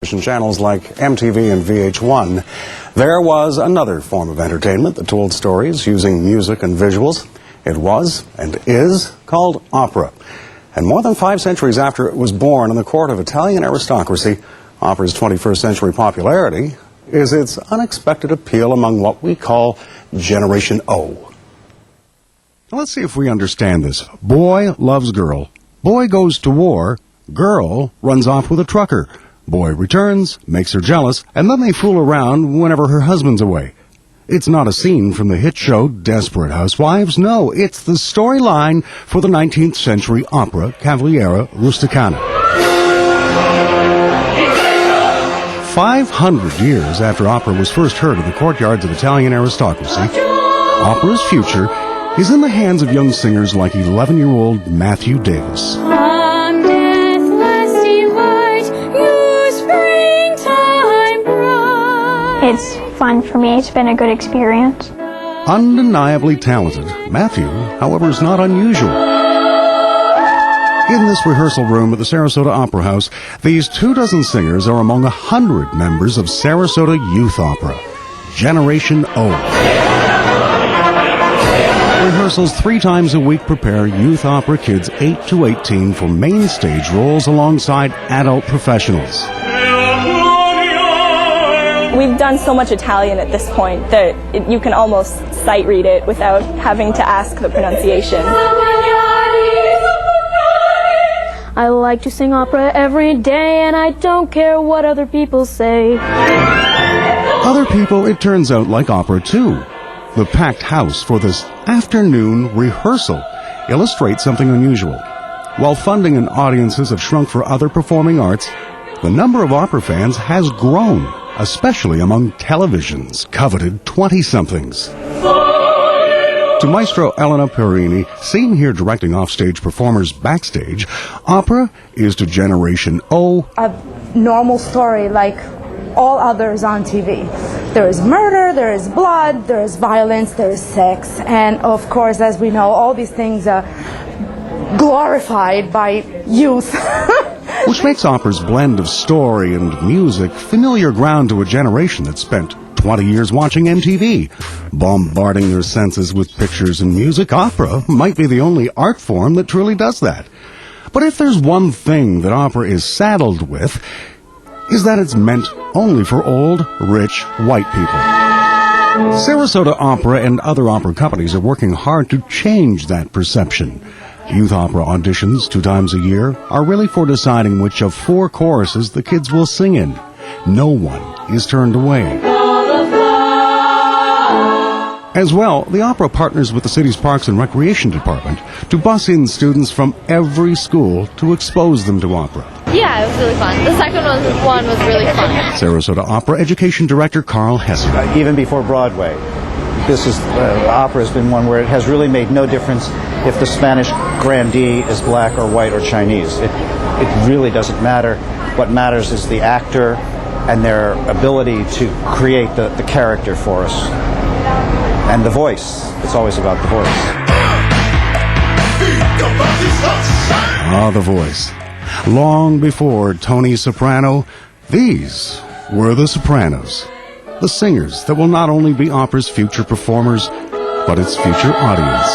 Channels like MTV and VH1, there was another form of entertainment that told stories using music and visuals. It was, and is, called opera. And more than 5 centuries after it was born in the court of Italian aristocracy, opera's 21st century popularity is its unexpected appeal among what we call Generation O. Now let's see if we understand this. Boy loves girl. Boy goes to war. Girl runs off with a trucker. Boy returns, makes her jealous, and then they fool around whenever her husband's away. It's not a scene from the hit show Desperate Housewives. No, it's the storyline for the 19th century opera Cavalleria Rusticana. 500 years after opera was first heard in the courtyards of Italian aristocracy, opera's future is in the hands of young singers like 11-year-old Matthew Davis. It's fun for me. It's been a good experience. Undeniably talented, Matthew, however, is not unusual. In this rehearsal room at the Sarasota Opera House, these 24 singers are among 100 members of Sarasota Youth Opera, Generation O. Rehearsals 3 times a week prepare youth opera kids 8 to 18 for main stage roles alongside adult professionals. We've done so much Italian at this point that you can almost sight read it without having to ask the pronunciation. I like to sing opera every day, and I don't care what other people say. Other people, it turns out, like opera too. The packed house for this afternoon rehearsal illustrates something unusual. While funding and audiences have shrunk for other performing arts, the number of opera fans has grown, especially among television's coveted 20-somethings. To Maestro Elena Perini, seen here directing offstage performers backstage, opera is to Generation O a normal story like all others on TV. There is murder, there is blood, there is violence, there is sex, and of course, as we know, all these things are glorified by youth. which makes opera's blend of story and music familiar ground to a generation that spent 20 years watching MTV. Bombarding their senses with pictures and music, opera might be the only art form that truly does that. But if there's one thing that opera is saddled with, is that it's meant only for old, rich, white people. Sarasota Opera and other opera companies are working hard to change that perception. Youth opera auditions 2 times a year are really for deciding which of 4 choruses the kids will sing in. No one is turned away. As well, the opera partners with the city's Parks and Recreation Department to bus in students from every school to expose them to opera. Yeah, it was really fun. The second one was really fun. Sarasota Opera Education Director Carl Hesser. Even before Broadway, this is opera has been one where it has really made no difference if the Spanish grandee is black or white or Chinese. It really doesn't matter. What matters is the actor and their ability to create the character for us. And the voice. It's always about the voice. Ah, the voice. Long before Tony Soprano, these were the Sopranos. The singers that will not only be opera's future performers, but its future audience.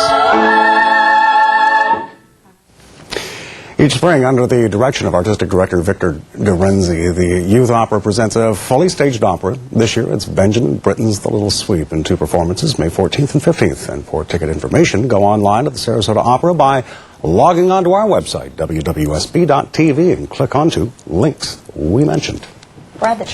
Each spring, under the direction of artistic director Victor Garenzi, the Youth Opera presents a fully staged opera. This year, it's Benjamin Britten's The Little Sweep in 2 performances, May 14th and 15th. And for ticket information, go online at the Sarasota Opera by logging onto our website, wwsb.tv, and click onto links we mentioned.